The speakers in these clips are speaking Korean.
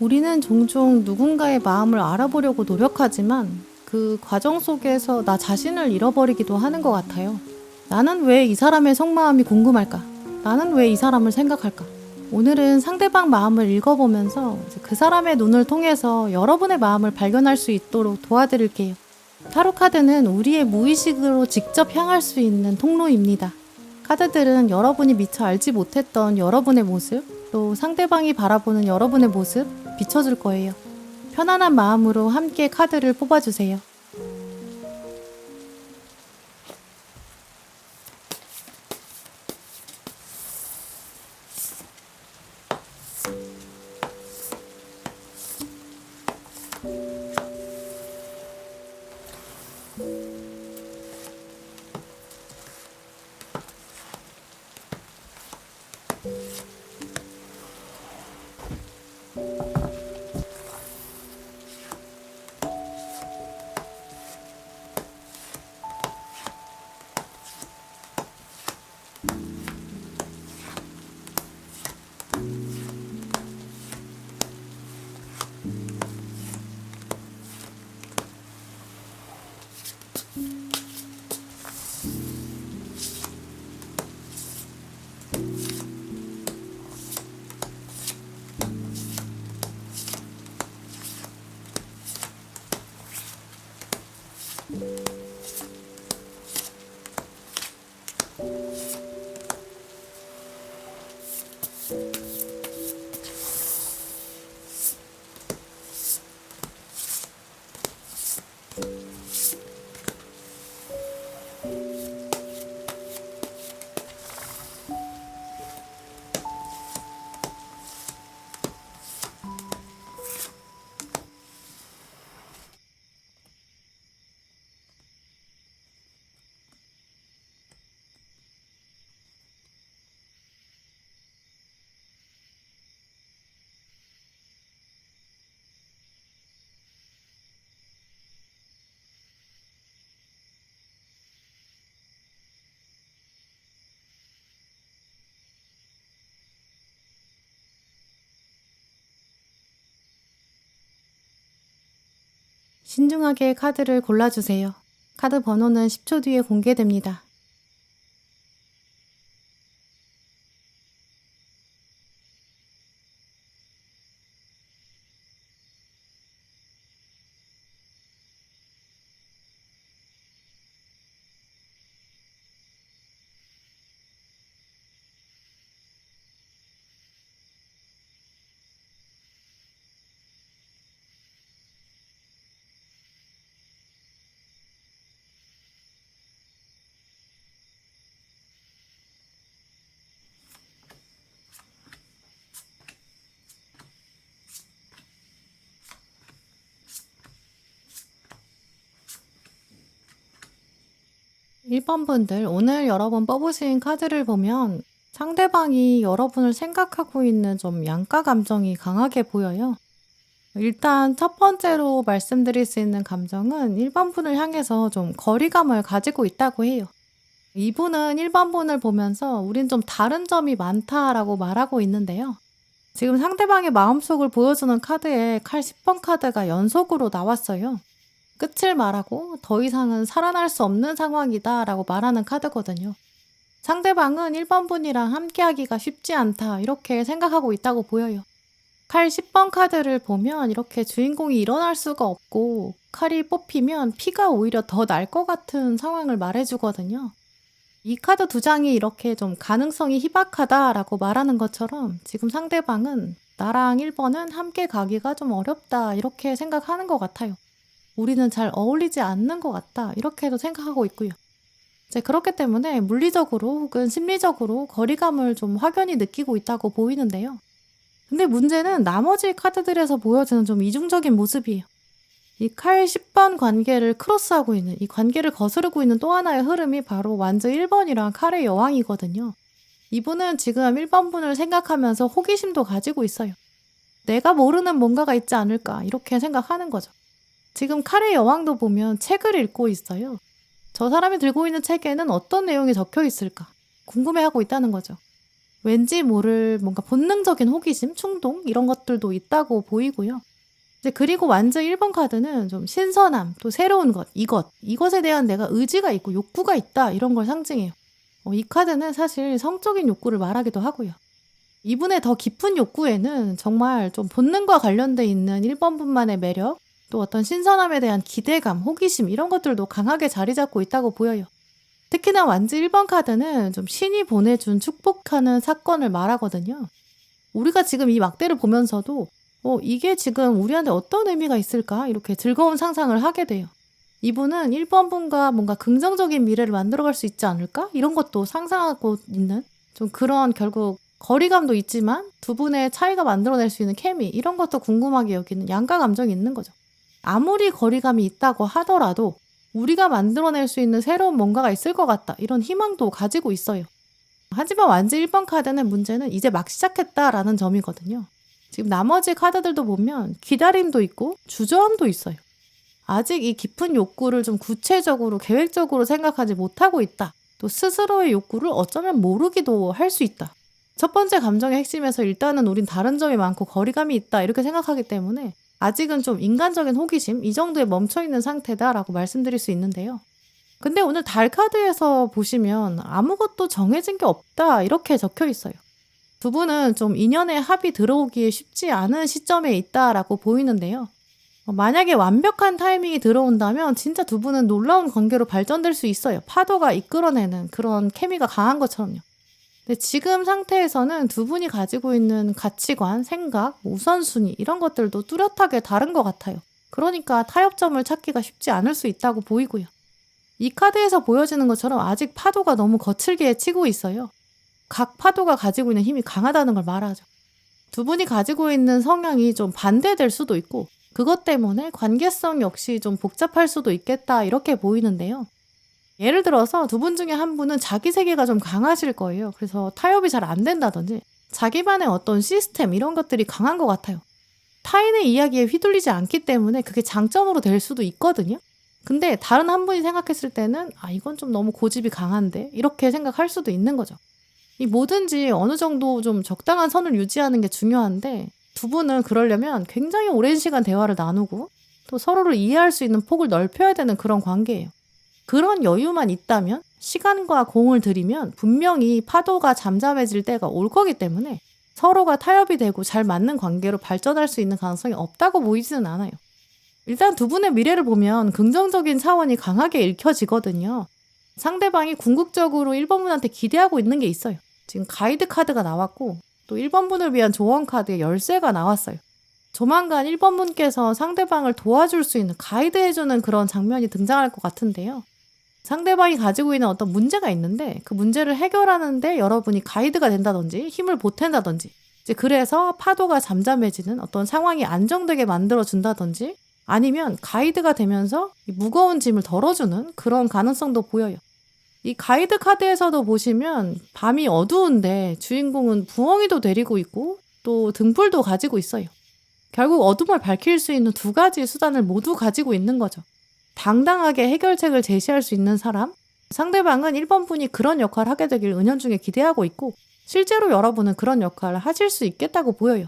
우리는 종종 누군가의 마음을 알아보려고 노력하지만 그 과정 속에서 나 자신을 잃어버리기도 하는 것 같아요. 나는 왜 이 사람의 속마음이 궁금할까? 나는 왜 이 사람을 생각할까? 오늘은 상대방 마음을 읽어보면서 그 사람의 눈을 통해서 여러분의 마음을 발견할 수 있도록 도와드릴게요. 타로 카드는 우리의 무의식으로 직접 향할 수 있는 통로입니다. 카드들은 여러분이 미처 알지 못했던 여러분의 모습, 또 상대방이 바라보는 여러분의 모습 비춰줄 거예요. 편안한 마음으로 함께 카드를 뽑아주세요. 신중하게 카드를 골라주세요. 카드 번호는 10초 뒤에 공개됩니다. 일 번 분들, 오늘 여러분 뽑으신 카드를 보면 상대방이 여러분을 생각하고 있는 좀 양가 감정이 강하게 보여요. 일단 첫 번째로 말씀드릴 수 있는 감정은 1번 분을 향해서 좀 거리감을 가지고 있다고 해요. 이분은 1번 분을 보면서 우린 좀 다른 점이 많다라고 말하고 있는데요. 지금 상대방의 마음속을 보여주는 카드에 칼 10번 카드가 연속으로 나왔어요. 끝을 말하고 더 이상은 살아날 수 없는 상황이다 라고 말하는 카드거든요. 상대방은 1번 분이랑 함께하기가 쉽지 않다 이렇게 생각하고 있다고 보여요. 칼 10번 카드를 보면 이렇게 주인공이 일어날 수가 없고 칼이 뽑히면 피가 오히려 더 날 것 같은 상황을 말해주거든요. 이 카드 두 장이 이렇게 좀 가능성이 희박하다라고 말하는 것처럼 지금 상대방은 나랑 1번은 함께 가기가 좀 어렵다 이렇게 생각하는 것 같아요. 우리는 잘 어울리지 않는 것 같다 이렇게도 생각하고 있고요. 이제 그렇기 때문에 물리적으로 혹은 심리적으로 거리감을 좀 확연히 느끼고 있다고 보이는데요. 근데 문제는 나머지 카드들에서 보여지는 좀 이중적인 모습이에요. 이 칼 10번 관계를 크로스하고 있는, 이 관계를 거스르고 있는 또 하나의 흐름이 바로 완즈 1번이랑 칼의 여왕이거든요. 이분은 지금 1번 분을 생각하면서 호기심도 가지고 있어요. 내가 모르는 뭔가가 있지 않을까 이렇게 생각하는 거죠. 지금 칼의 여왕도 보면 책을 읽고 있어요. 저 사람이 들고 있는 책에는 어떤 내용이 적혀 있을까 궁금해하고 있다는 거죠. 왠지 모를 뭔가 본능적인 호기심, 충동 이런 것들도 있다고 보이고요. 이제 그리고 완즈 1번 카드는 좀 신선함, 또 새로운 것, 이것에 대한 내가 의지가 있고 욕구가 있다 이런 걸 상징해요. 이 카드는 사실 성적인 욕구를 말하기도 하고요. 이분의 더 깊은 욕구에는 정말 좀 본능과 관련돼 있는 1번 분만의 매력, 또 어떤 신선함에 대한 기대감, 호기심 이런 것들도 강하게 자리 잡고 있다고 보여요. 특히나 완즈 1번 카드는 좀 신이 보내준 축복하는 사건을 말하거든요. 우리가 지금 이 막대를 보면서도 이게 지금 우리한테 어떤 의미가 있을까? 이렇게 즐거운 상상을 하게 돼요. 이분은 1번 분과 뭔가 긍정적인 미래를 만들어갈 수 있지 않을까? 이런 것도 상상하고 있는 좀 그런 결국 거리감도 있지만 두 분의 차이가 만들어낼 수 있는 케미 이런 것도 궁금하게 여기는 양가 감정이 있는 거죠. 아무리 거리감이 있다고 하더라도 우리가 만들어낼 수 있는 새로운 뭔가가 있을 것 같다 이런 희망도 가지고 있어요. 하지만 완즈 1번 카드는 문제는 이제 막 시작했다라는 점이거든요. 지금 나머지 카드들도 보면 기다림도 있고 주저함도 있어요. 아직 이 깊은 욕구를 좀 구체적으로 계획적으로 생각하지 못하고 있다. 또 스스로의 욕구를 어쩌면 모르기도 할 수 있다. 첫 번째 감정의 핵심에서 일단은 우린 다른 점이 많고 거리감이 있다 이렇게 생각하기 때문에 아직은 좀 인간적인 호기심 이 정도에 멈춰있는 상태다라고 말씀드릴 수 있는데요. 근데 오늘 달 카드에서 보시면 아무것도 정해진 게 없다 이렇게 적혀 있어요. 두 분은 좀 인연의 합이 들어오기에 쉽지 않은 시점에 있다라고 보이는데요. 만약에 완벽한 타이밍이 들어온다면 진짜 두 분은 놀라운 관계로 발전될 수 있어요. 파도가 이끌어내는 그런 케미가 강한 것처럼요. 근데 지금 상태에서는 두 분이 가지고 있는 가치관, 생각, 우선순위 이런 것들도 뚜렷하게 다른 것 같아요. 그러니까 타협점을 찾기가 쉽지 않을 수 있다고 보이고요. 이 카드에서 보여지는 것처럼 아직 파도가 너무 거칠게 치고 있어요. 각 파도가 가지고 있는 힘이 강하다는 걸 말하죠. 두 분이 가지고 있는 성향이 좀 반대될 수도 있고 그것 때문에 관계성 역시 좀 복잡할 수도 있겠다 이렇게 보이는데요. 예를 들어서 두 분 중에 한 분은 자기 세계가 좀 강하실 거예요. 그래서 타협이 잘 안 된다든지 자기만의 어떤 시스템 이런 것들이 강한 것 같아요. 타인의 이야기에 휘둘리지 않기 때문에 그게 장점으로 될 수도 있거든요. 근데 다른 한 분이 생각했을 때는 이건 좀 너무 고집이 강한데 이렇게 생각할 수도 있는 거죠. 이 뭐든지 어느 정도 좀 적당한 선을 유지하는 게 중요한데 두 분은 그러려면 굉장히 오랜 시간 대화를 나누고 또 서로를 이해할 수 있는 폭을 넓혀야 되는 그런 관계예요. 그런 여유만 있다면 시간과 공을 들이면 분명히 파도가 잠잠해질 때가 올 거기 때문에 서로가 타협이 되고 잘 맞는 관계로 발전할 수 있는 가능성이 없다고 보이지는 않아요. 일단 두 분의 미래를 보면 긍정적인 차원이 강하게 읽혀지거든요. 상대방이 궁극적으로 1번 분한테 기대하고 있는 게 있어요. 지금 가이드 카드가 나왔고 또 1번 분을 위한 조언 카드의 열쇠가 나왔어요. 조만간 1번 분께서 상대방을 도와줄 수 있는 가이드해주는 그런 장면이 등장할 것 같은데요. 상대방이 가지고 있는 어떤 문제가 있는데 그 문제를 해결하는데 여러분이 가이드가 된다든지 힘을 보탠다든지 이제 그래서 파도가 잠잠해지는 어떤 상황이 안정되게 만들어준다든지 아니면 가이드가 되면서 이 무거운 짐을 덜어주는 그런 가능성도 보여요. 이 가이드 카드에서도 보시면 밤이 어두운데 주인공은 부엉이도 데리고 있고 또 등불도 가지고 있어요. 결국 어둠을 밝힐 수 있는 두 가지 수단을 모두 가지고 있는 거죠. 당당하게 해결책을 제시할 수 있는 사람, 상대방은 1번 분이 그런 역할을 하게 되길 은연중에 기대하고 있고 실제로 여러분은 그런 역할을 하실 수 있겠다고 보여요.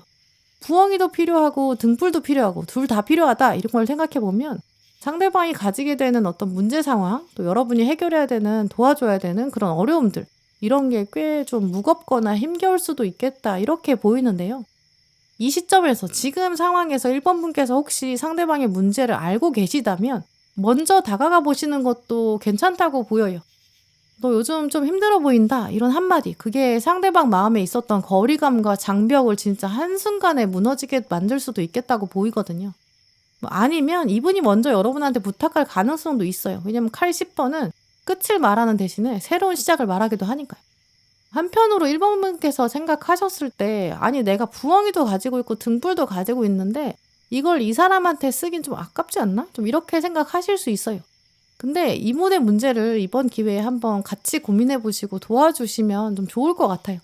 부엉이도 필요하고 등불도 필요하고 둘 다 필요하다 이런 걸 생각해보면 상대방이 가지게 되는 어떤 문제 상황, 또 여러분이 해결해야 되는, 도와줘야 되는 그런 어려움들 이런 게 꽤 좀 무겁거나 힘겨울 수도 있겠다 이렇게 보이는데요. 이 시점에서 지금 상황에서 1번 분께서 혹시 상대방의 문제를 알고 계시다면 먼저 다가가 보시는 것도 괜찮다고 보여요. 너 요즘 좀 힘들어 보인다 이런 한마디 그게 상대방 마음에 있었던 거리감과 장벽을 진짜 한순간에 무너지게 만들 수도 있겠다고 보이거든요. 아니면 이분이 먼저 여러분한테 부탁할 가능성도 있어요. 왜냐면 칼 10번은 끝을 말하는 대신에 새로운 시작을 말하기도 하니까요. 한편으로 1번 분께서 생각하셨을 때 아니 내가 부엉이도 가지고 있고 등불도 가지고 있는데 이걸 이 사람한테 쓰긴 좀 아깝지 않나? 좀 이렇게 생각하실 수 있어요. 근데 이분의 문제를 이번 기회에 한번 같이 고민해보시고 도와주시면 좀 좋을 것 같아요.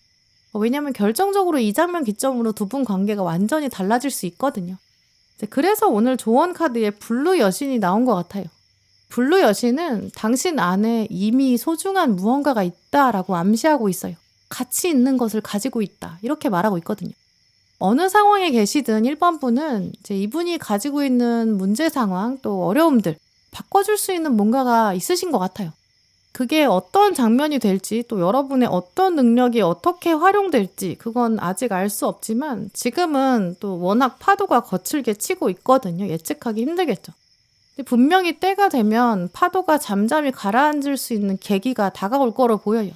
왜냐면 결정적으로 이 장면 기점으로 두 분 관계가 완전히 달라질 수 있거든요. 그래서 오늘 조언 카드에 블루 여신이 나온 것 같아요. 블루 여신은 당신 안에 이미 소중한 무언가가 있다라고 암시하고 있어요. 가치 있는 것을 가지고 있다. 이렇게 말하고 있거든요. 어느 상황에 계시든 1번 분은 이제 이분이 가지고 있는 문제 상황 또 어려움들 바꿔줄 수 있는 뭔가가 있으신 것 같아요. 그게 어떤 장면이 될지 또 여러분의 어떤 능력이 어떻게 활용될지 그건 아직 알 수 없지만 지금은 또 워낙 파도가 거칠게 치고 있거든요. 예측하기 힘들겠죠. 근데 분명히 때가 되면 파도가 잠잠히 가라앉을 수 있는 계기가 다가올 거로 보여요.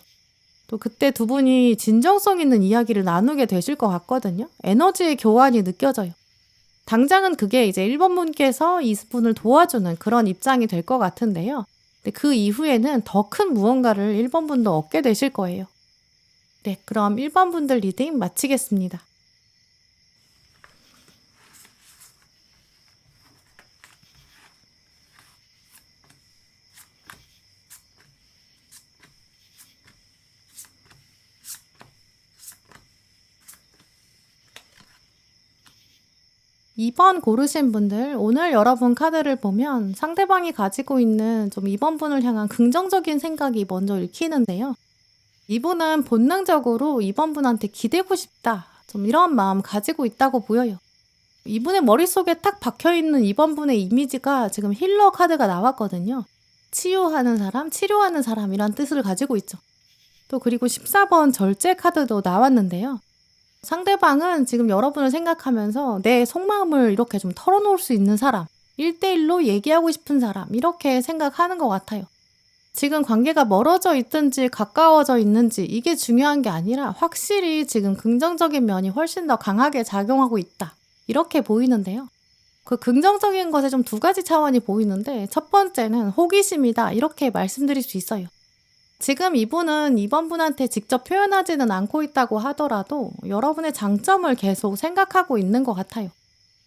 또 그때 두 분이 진정성 있는 이야기를 나누게 되실 것 같거든요. 에너지의 교환이 느껴져요. 당장은 그게 이제 1번 분께서 이분을 도와주는 그런 입장이 될 것 같은데요. 근데 그 이후에는 더 큰 무언가를 1번 분도 얻게 되실 거예요. 네, 그럼 1번 분들 리딩 마치겠습니다. 2번 고르신 분들, 오늘 여러분 카드를 보면 상대방이 가지고 있는 좀 2번 분을 향한 긍정적인 생각이 먼저 읽히는데요. 이분은 본능적으로 2번 분한테 기대고 싶다. 좀 이런 마음 가지고 있다고 보여요. 이분의 머릿속에 딱 박혀있는 2번 분의 이미지가 지금 힐러 카드가 나왔거든요. 치유하는 사람, 치료하는 사람이란 뜻을 가지고 있죠. 또 그리고 14번 절제 카드도 나왔는데요. 상대방은 지금 여러분을 생각하면서 내 속마음을 이렇게 좀 털어놓을 수 있는 사람, 1대1로 얘기하고 싶은 사람, 이렇게 생각하는 것 같아요. 지금 관계가 멀어져 있든지 가까워져 있는지 이게 중요한 게 아니라 확실히 지금 긍정적인 면이 훨씬 더 강하게 작용하고 있다. 이렇게 보이는데요. 그 긍정적인 것에 좀 두 가지 차원이 보이는데 첫 번째는 호기심이다. 이렇게 말씀드릴 수 있어요. 지금 이분은 2번 분한테 직접 표현하지는 않고 있다고 하더라도 여러분의 장점을 계속 생각하고 있는 것 같아요.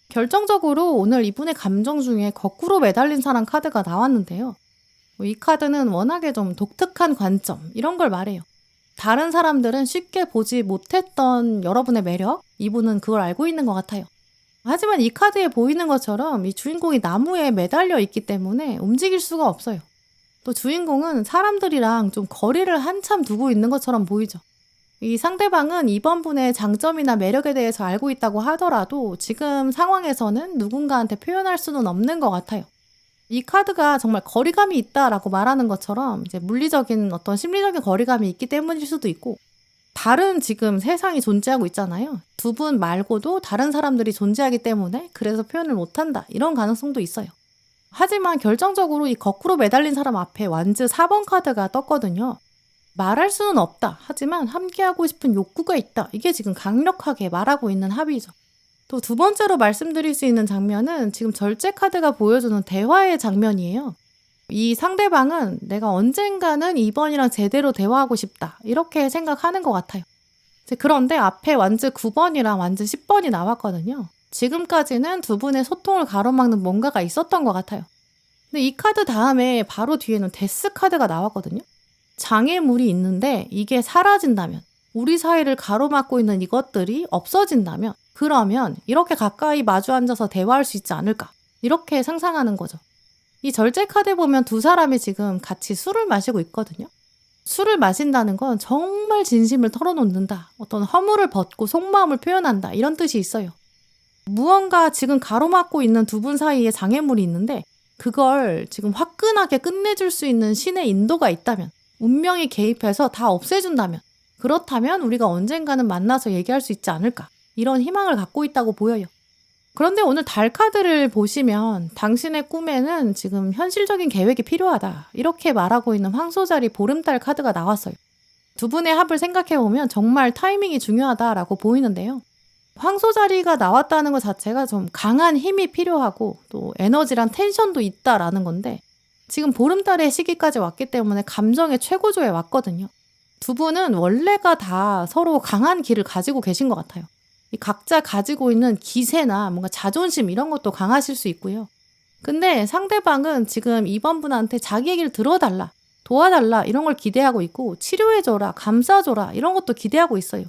결정적으로 오늘 이분의 감정 중에 거꾸로 매달린 사람 카드가 나왔는데요. 이 카드는 워낙에 좀 독특한 관점, 이런 걸 말해요. 다른 사람들은 쉽게 보지 못했던 여러분의 매력, 이분은 그걸 알고 있는 것 같아요. 하지만 이 카드에 보이는 것처럼 이 주인공이 나무에 매달려 있기 때문에 움직일 수가 없어요. 또 주인공은 사람들이랑 좀 거리를 한참 두고 있는 것처럼 보이죠. 이 상대방은 2번 분의 장점이나 매력에 대해서 알고 있다고 하더라도 지금 상황에서는 누군가한테 표현할 수는 없는 것 같아요. 이 카드가 정말 거리감이 있다라고 말하는 것처럼 이제 물리적인 어떤 심리적인 거리감이 있기 때문일 수도 있고 다른 지금 세상이 존재하고 있잖아요. 두 분 말고도 다른 사람들이 존재하기 때문에 그래서 표현을 못한다. 이런 가능성도 있어요. 하지만 결정적으로 이 거꾸로 매달린 사람 앞에 완즈 4번 카드가 떴거든요. 말할 수는 없다. 하지만 함께하고 싶은 욕구가 있다. 이게 지금 강력하게 말하고 있는 합의죠. 또 두 번째로 말씀드릴 수 있는 장면은 지금 절제 카드가 보여주는 대화의 장면이에요. 이 상대방은 내가 언젠가는 2번이랑 제대로 대화하고 싶다. 이렇게 생각하는 것 같아요. 그런데 앞에 완즈 9번이랑 완즈 10번이 나왔거든요. 지금까지는 두 분의 소통을 가로막는 뭔가가 있었던 것 같아요. 근데 이 카드 다음에 바로 뒤에는 데스 카드가 나왔거든요. 장애물이 있는데 이게 사라진다면, 우리 사이를 가로막고 있는 이것들이 없어진다면, 그러면 이렇게 가까이 마주 앉아서 대화할 수 있지 않을까? 이렇게 상상하는 거죠. 이 절제 카드 보면 두 사람이 지금 같이 술을 마시고 있거든요. 술을 마신다는 건 정말 진심을 털어놓는다. 어떤 허물을 벗고 속마음을 표현한다. 이런 뜻이 있어요. 무언가 지금 가로막고 있는 두 분 사이에 장애물이 있는데 그걸 지금 화끈하게 끝내줄 수 있는 신의 인도가 있다면, 운명이 개입해서 다 없애준다면, 그렇다면 우리가 언젠가는 만나서 얘기할 수 있지 않을까, 이런 희망을 갖고 있다고 보여요. 그런데 오늘 달 카드를 보시면 당신의 꿈에는 지금 현실적인 계획이 필요하다, 이렇게 말하고 있는 황소자리 보름달 카드가 나왔어요. 두 분의 합을 생각해보면 정말 타이밍이 중요하다라고 보이는데요. 황소자리가 나왔다는 것 자체가 좀 강한 힘이 필요하고 또 에너지랑 텐션도 있다라는 건데 지금 보름달의 시기까지 왔기 때문에 감정의 최고조에 왔거든요. 두 분은 원래가 다 서로 강한 기를 가지고 계신 것 같아요. 이 각자 가지고 있는 기세나 뭔가 자존심 이런 것도 강하실 수 있고요. 근데 상대방은 지금 2번 분한테 자기 얘기를 들어달라, 도와달라 이런 걸 기대하고 있고 치료해줘라, 감싸줘라 이런 것도 기대하고 있어요.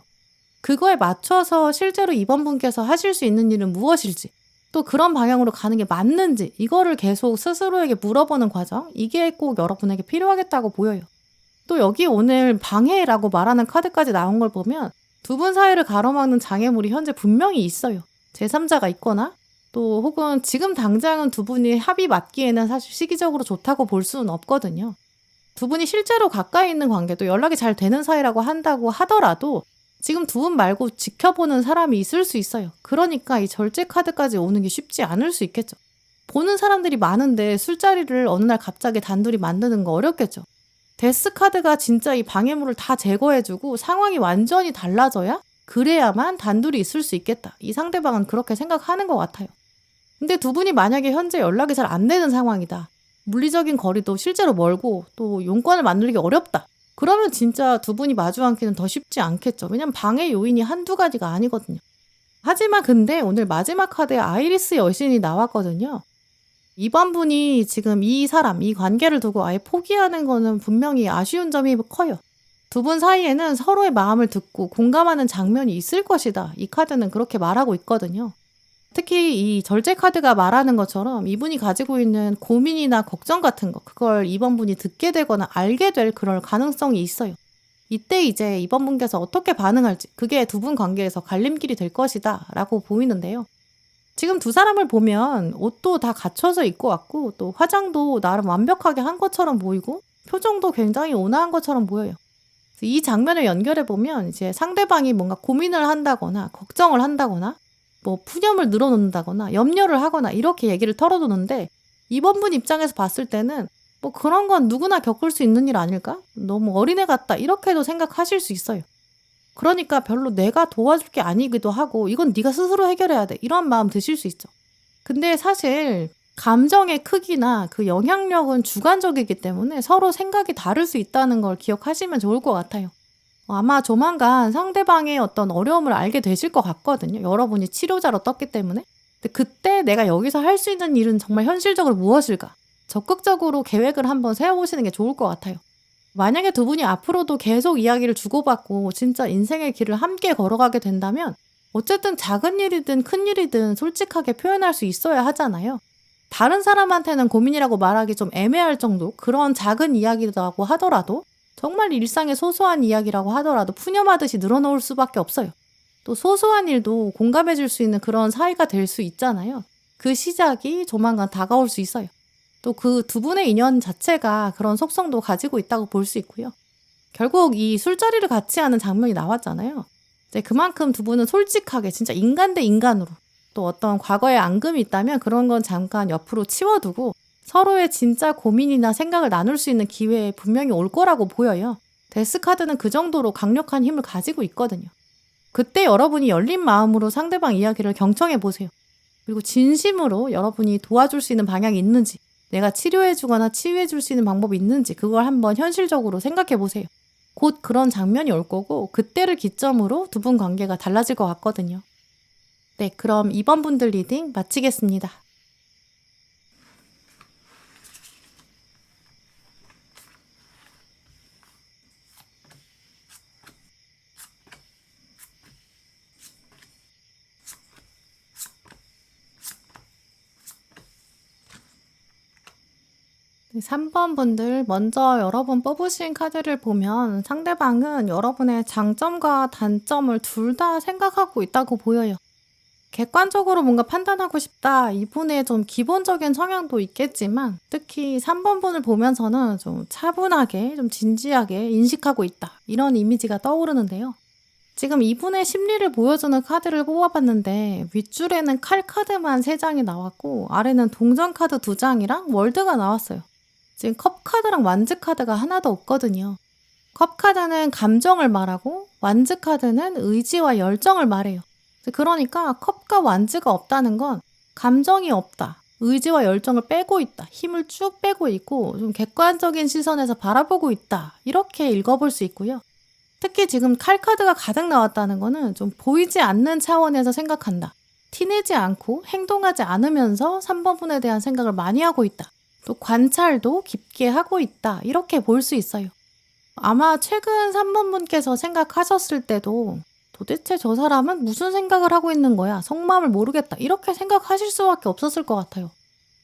그거에 맞춰서 실제로 2번 분께서 하실 수 있는 일은 무엇일지, 또 그런 방향으로 가는 게 맞는지 이거를 계속 스스로에게 물어보는 과정, 이게 꼭 여러분에게 필요하겠다고 보여요. 또 여기 오늘 방해라고 말하는 카드까지 나온 걸 보면 두 분 사이를 가로막는 장애물이 현재 분명히 있어요. 제3자가 있거나 또 혹은 지금 당장은 두 분이 합이 맞기에는 사실 시기적으로 좋다고 볼 수는 없거든요. 두 분이 실제로 가까이 있는 관계도 연락이 잘 되는 사이라고 한다고 하더라도 지금 두 분 말고 지켜보는 사람이 있을 수 있어요. 그러니까 이 절제 카드까지 오는 게 쉽지 않을 수 있겠죠. 보는 사람들이 많은데 술자리를 어느 날 갑자기 단둘이 만드는 거 어렵겠죠. 데스 카드가 진짜 이 방해물을 다 제거해주고 상황이 완전히 달라져야 그래야만 단둘이 있을 수 있겠다. 이 상대방은 그렇게 생각하는 것 같아요. 근데 두 분이 만약에 현재 연락이 잘 안 되는 상황이다. 물리적인 거리도 실제로 멀고 또 용건을 만들기 어렵다. 그러면 진짜 두 분이 마주 앉기는 더 쉽지 않겠죠. 왜냐면 방해 요인이 한두 가지가 아니거든요. 하지만 근데 오늘 마지막 카드에 아이리스 여신이 나왔거든요. 이번 분이 지금 이 사람, 이 관계를 두고 아예 포기하는 거는 분명히 아쉬운 점이 커요. 두 분 사이에는 서로의 마음을 듣고 공감하는 장면이 있을 것이다. 이 카드는 그렇게 말하고 있거든요. 특히 이 절제 카드가 말하는 것처럼 이분이 가지고 있는 고민이나 걱정 같은 거, 그걸 이번 분이 듣게 되거나 알게 될 그럴 가능성이 있어요. 이때 이제 이번 분께서 어떻게 반응할지, 그게 두 분 관계에서 갈림길이 될 것이다 라고 보이는데요. 지금 두 사람을 보면 옷도 다 갖춰져 입고 왔고 또 화장도 나름 완벽하게 한 것처럼 보이고 표정도 굉장히 온화한 것처럼 보여요. 이 장면을 연결해 보면 이제 상대방이 뭔가 고민을 한다거나 걱정을 한다거나 뭐 푸념을 늘어놓는다거나 염려를 하거나 이렇게 얘기를 털어놓는데 이번 분 입장에서 봤을 때는 뭐 그런 건 누구나 겪을 수 있는 일 아닐까? 너무 어린애 같다 이렇게도 생각하실 수 있어요. 그러니까 별로 내가 도와줄 게 아니기도 하고 이건 네가 스스로 해결해야 돼 이런 마음 드실 수 있죠. 근데 사실 감정의 크기나 그 영향력은 주관적이기 때문에 서로 생각이 다를 수 있다는 걸 기억하시면 좋을 것 같아요. 아마 조만간 상대방의 어떤 어려움을 알게 되실 것 같거든요. 여러분이 치료자로 떴기 때문에. 근데 그때 내가 여기서 할 수 있는 일은 정말 현실적으로 무엇일까? 적극적으로 계획을 한번 세워보시는 게 좋을 것 같아요. 만약에 두 분이 앞으로도 계속 이야기를 주고받고 진짜 인생의 길을 함께 걸어가게 된다면 어쨌든 작은 일이든 큰 일이든 솔직하게 표현할 수 있어야 하잖아요. 다른 사람한테는 고민이라고 말하기 좀 애매할 정도 그런 작은 이야기라고 하더라도 정말 일상의 소소한 이야기라고 하더라도 푸념하듯이 늘어놓을 수밖에 없어요. 또 소소한 일도 공감해 줄 수 있는 그런 사이가 될 수 있잖아요. 그 시작이 조만간 다가올 수 있어요. 또 그 두 분의 인연 자체가 그런 속성도 가지고 있다고 볼 수 있고요. 결국 이 술자리를 같이 하는 장면이 나왔잖아요. 이제 그만큼 두 분은 솔직하게 진짜 인간 대 인간으로 또 어떤 과거의 앙금이 있다면 그런 건 잠깐 옆으로 치워두고 서로의 진짜 고민이나 생각을 나눌 수 있는 기회에 분명히 올 거라고 보여요. 데스카드는 그 정도로 강력한 힘을 가지고 있거든요. 그때 여러분이 열린 마음으로 상대방 이야기를 경청해 보세요. 그리고 진심으로 여러분이 도와줄 수 있는 방향이 있는지 내가 치료해주거나 치유해줄 수 있는 방법이 있는지 그걸 한번 현실적으로 생각해 보세요. 곧 그런 장면이 올 거고 그때를 기점으로 두 분 관계가 달라질 것 같거든요. 네, 그럼 2번 분들 리딩 마치겠습니다. 네, 3번 분들 먼저 여러분 뽑으신 카드를 보면 상대방은 여러분의 장점과 단점을 둘 다 생각하고 있다고 보여요. 객관적으로 뭔가 판단하고 싶다. 이분의 좀 기본적인 성향도 있겠지만 특히 3번 분을 보면서는 좀 차분하게 좀 진지하게 인식하고 있다. 이런 이미지가 떠오르는데요. 지금 이분의 심리를 보여주는 카드를 뽑아봤는데 윗줄에는 칼 카드만 3장이 나왔고 아래는 동전 카드 2장이랑 월드가 나왔어요. 지금 컵 카드랑 완즈 카드가 하나도 없거든요. 컵 카드는 감정을 말하고 완즈 카드는 의지와 열정을 말해요. 그러니까 컵과 완즈가 없다는 건 감정이 없다. 의지와 열정을 빼고 있다. 힘을 쭉 빼고 있고 좀 객관적인 시선에서 바라보고 있다. 이렇게 읽어볼 수 있고요. 특히 지금 칼 카드가 가득 나왔다는 거는 좀 보이지 않는 차원에서 생각한다. 티내지 않고 행동하지 않으면서 3번 분에 대한 생각을 많이 하고 있다. 또 관찰도 깊게 하고 있다. 이렇게 볼 수 있어요. 아마 최근 3번 분께서 생각하셨을 때도 도대체 저 사람은 무슨 생각을 하고 있는 거야? 속마음을 모르겠다. 이렇게 생각하실 수밖에 없었을 것 같아요.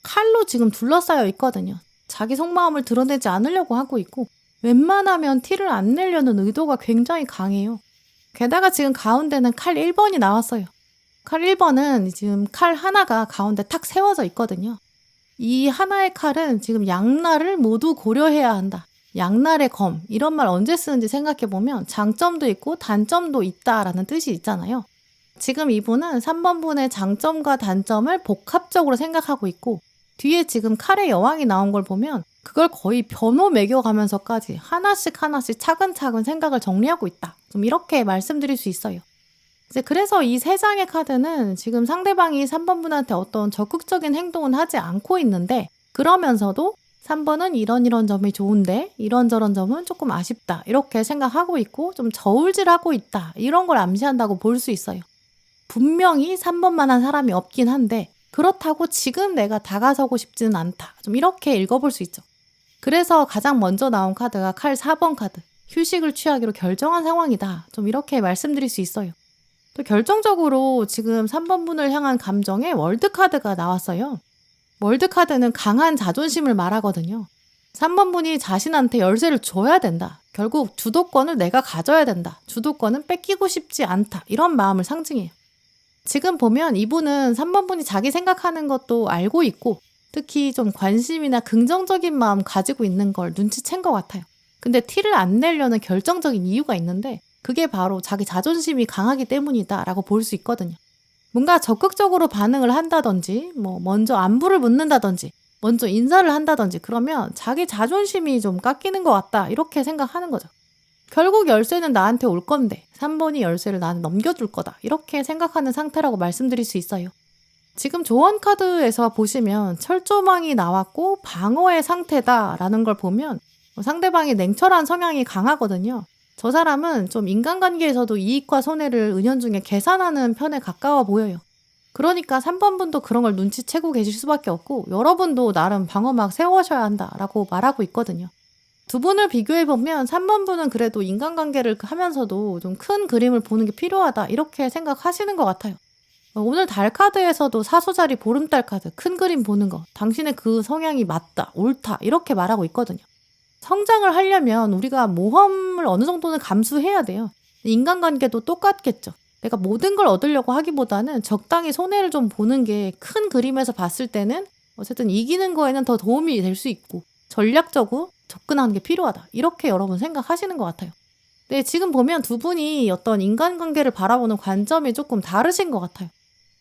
칼로 지금 둘러싸여 있거든요. 자기 속마음을 드러내지 않으려고 하고 있고 웬만하면 티를 안 내려는 의도가 굉장히 강해요. 게다가 지금 가운데는 칼 1번이 나왔어요. 칼 1번은 지금 칼 하나가 가운데 탁 세워져 있거든요. 이 하나의 칼은 지금 양날을 모두 고려해야 한다. 양날의 검, 이런 말 언제 쓰는지 생각해보면 장점도 있고 단점도 있다라는 뜻이 있잖아요. 지금 이분은 3번 분의 장점과 단점을 복합적으로 생각하고 있고, 뒤에 지금 칼의 여왕이 나온 걸 보면 그걸 거의 변호 매겨가면서까지 하나씩 하나씩 차근차근 생각을 정리하고 있다. 좀 이렇게 말씀드릴 수 있어요. 이제 그래서 이 세 장의 카드는 지금 상대방이 3번 분한테 어떤 적극적인 행동은 하지 않고 있는데, 그러면서도 3번은 이런 점이 좋은데 이런저런 점은 조금 아쉽다, 이렇게 생각하고 있고 좀 저울질하고 있다, 이런 걸 암시한다고 볼 수 있어요. 분명히 3번만한 사람이 없긴 한데 그렇다고 지금 내가 다가서고 싶지는 않다, 좀 이렇게 읽어볼 수 있죠. 그래서 가장 먼저 나온 카드가 칼 4번 카드, 휴식을 취하기로 결정한 상황이다, 좀 이렇게 말씀드릴 수 있어요. 또 결정적으로 지금 3번 분을 향한 감정에 월드 카드가 나왔어요. 월드 카드는 강한 자존심을 말하거든요. 3번 분이 자신한테 열쇠를 줘야 된다. 결국 주도권을 내가 가져야 된다. 주도권은 뺏기고 싶지 않다. 이런 마음을 상징해요. 지금 보면 이분은 3번 분이 자기 생각하는 것도 알고 있고, 특히 좀 관심이나 긍정적인 마음 가지고 있는 걸 눈치챈 것 같아요. 근데 티를 안 내려는 결정적인 이유가 있는데, 그게 바로 자기 자존심이 강하기 때문이다 라고 볼 수 있거든요. 뭔가 적극적으로 반응을 한다든지, 먼저 안부를 묻는다든지, 먼저 인사를 한다든지, 그러면 자기 자존심이 좀 깎이는 것 같다, 이렇게 생각하는 거죠. 결국 열쇠는 나한테 올 건데 3번이 열쇠를 나한테 넘겨줄 거다, 이렇게 생각하는 상태라고 말씀드릴 수 있어요. 지금 조언 카드에서 보시면 철조망이 나왔고 방어의 상태다라는 걸 보면 상대방이 냉철한 성향이 강하거든요. 저 사람은 좀 인간관계에서도 이익과 손해를 은연중에 계산하는 편에 가까워 보여요. 그러니까 3번 분도 그런 걸 눈치채고 계실 수밖에 없고, 여러분도 나름 방어막 세우셔야 한다라고 말하고 있거든요. 두 분을 비교해보면 3번 분은 그래도 인간관계를 하면서도 좀 큰 그림을 보는 게 필요하다, 이렇게 생각하시는 것 같아요. 오늘 달 카드에서도 사소자리 보름달 카드, 큰 그림 보는 거, 당신의 그 성향이 맞다, 옳다, 이렇게 말하고 있거든요. 성장을 하려면 우리가 모험을 어느 정도는 감수해야 돼요. 인간관계도 똑같겠죠. 내가 모든 걸 얻으려고 하기보다는 적당히 손해를 좀 보는 게 큰 그림에서 봤을 때는 어쨌든 이기는 거에는 더 도움이 될 수 있고, 전략적으로 접근하는 게 필요하다, 이렇게 여러분 생각하시는 것 같아요. 근데 지금 보면 두 분이 어떤 인간관계를 바라보는 관점이 조금 다르신 것 같아요.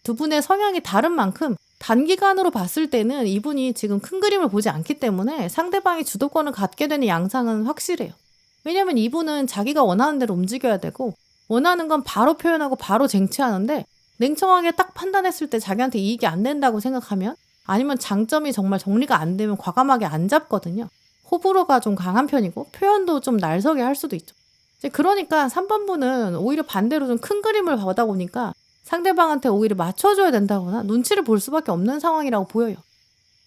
두 분의 성향이 다른 만큼 단기간으로 봤을 때는 이분이 지금 큰 그림을 보지 않기 때문에 상대방이 주도권을 갖게 되는 양상은 확실해요. 왜냐면 이분은 자기가 원하는 대로 움직여야 되고, 원하는 건 바로 표현하고 바로 쟁취하는데, 냉정하게 딱 판단했을 때 자기한테 이익이 안 된다고 생각하면, 아니면 장점이 정말 정리가 안 되면 과감하게 안 잡거든요. 호불호가 좀 강한 편이고 표현도 좀 날서게 할 수도 있죠. 그러니까 3번 분은 오히려 반대로 좀 큰 그림을 보다 보니까 상대방한테 오히려 맞춰줘야 된다거나 눈치를 볼 수밖에 없는 상황이라고 보여요.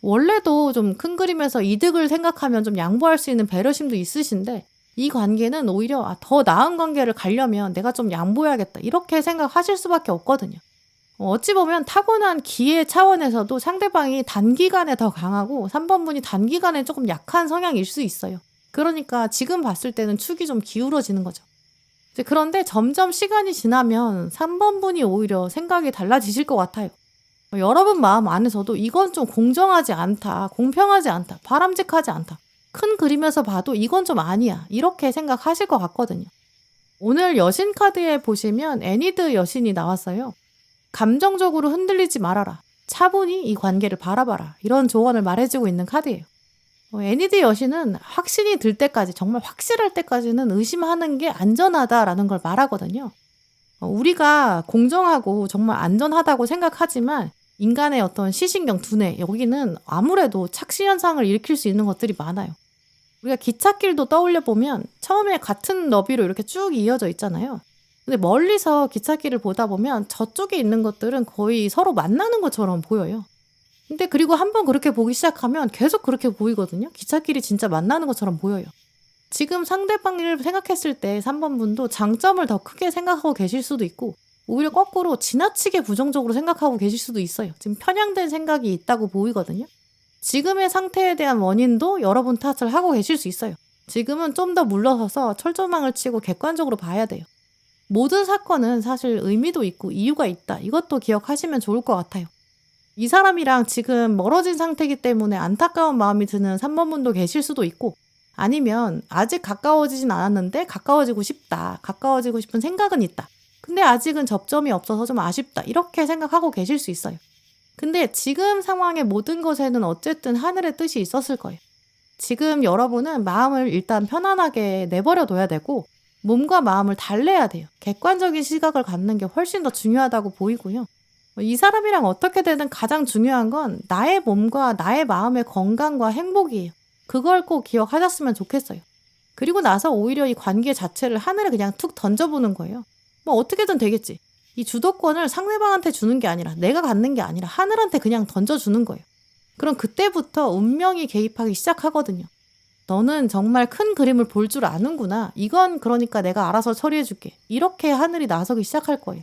원래도 좀 큰 그림에서 이득을 생각하면 좀 양보할 수 있는 배려심도 있으신데, 이 관계는 오히려 더 나은 관계를 가려면 내가 좀 양보해야겠다, 이렇게 생각하실 수밖에 없거든요. 어찌 보면 타고난 기회 차원에서도 상대방이 단기간에 더 강하고 3번 분이 단기간에 조금 약한 성향일 수 있어요. 그러니까 지금 봤을 때는 축이 좀 기울어지는 거죠. 그런데 점점 시간이 지나면 3번 분이 오히려 생각이 달라지실 것 같아요. 여러분 마음 안에서도 이건 좀 공정하지 않다, 공평하지 않다, 바람직하지 않다, 큰 그림에서 봐도 이건 좀 아니야, 이렇게 생각하실 것 같거든요. 오늘 여신 카드에 보시면 애니드 여신이 나왔어요. 감정적으로 흔들리지 말아라, 차분히 이 관계를 바라봐라, 이런 조언을 말해주고 있는 카드예요. 애니드 여신은 확신이 들 때까지, 정말 확실할 때까지는 의심하는 게 안전하다라는 걸 말하거든요. 우리가 공정하고 정말 안전하다고 생각하지만 인간의 어떤 시신경, 두뇌, 여기는 아무래도 착시 현상을 일으킬 수 있는 것들이 많아요. 우리가 기찻길도 떠올려 보면 처음에 같은 너비로 이렇게 쭉 이어져 있잖아요. 근데 멀리서 기찻길을 보다 보면 저쪽에 있는 것들은 거의 서로 만나는 것처럼 보여요. 근데 그리고 한번 그렇게 보기 시작하면 계속 그렇게 보이거든요. 기찻길이 진짜 만나는 것처럼 보여요. 지금 상대방을 생각했을 때 3번 분도 장점을 더 크게 생각하고 계실 수도 있고, 오히려 거꾸로 지나치게 부정적으로 생각하고 계실 수도 있어요. 지금 편향된 생각이 있다고 보이거든요. 지금의 상태에 대한 원인도 여러분 탓을 하고 계실 수 있어요. 지금은 좀 더 물러서서 철조망을 치고 객관적으로 봐야 돼요. 모든 사건은 사실 의미도 있고 이유가 있다. 이것도 기억하시면 좋을 것 같아요. 이 사람이랑 지금 멀어진 상태이기 때문에 안타까운 마음이 드는 3번 분도 계실 수도 있고, 아니면 아직 가까워지진 않았는데 가까워지고 싶다. 가까워지고 싶은 생각은 있다. 근데 아직은 접점이 없어서 좀 아쉽다. 이렇게 생각하고 계실 수 있어요. 근데 지금 상황의 모든 것에는 어쨌든 하늘의 뜻이 있었을 거예요. 지금 여러분은 마음을 일단 편안하게 내버려 둬야 되고, 몸과 마음을 달래야 돼요. 객관적인 시각을 갖는 게 훨씬 더 중요하다고 보이고요. 이 사람이랑 어떻게 되든 가장 중요한 건 나의 몸과 나의 마음의 건강과 행복이에요. 그걸 꼭 기억하셨으면 좋겠어요. 그리고 나서 오히려 이 관계 자체를 하늘에 그냥 툭 던져보는 거예요. 뭐 어떻게든 되겠지. 이 주도권을 상대방한테 주는 게 아니라, 내가 갖는 게 아니라 하늘한테 그냥 던져주는 거예요. 그럼 그때부터 운명이 개입하기 시작하거든요. 너는 정말 큰 그림을 볼 줄 아는구나. 이건 그러니까 내가 알아서 처리해줄게. 이렇게 하늘이 나서기 시작할 거예요.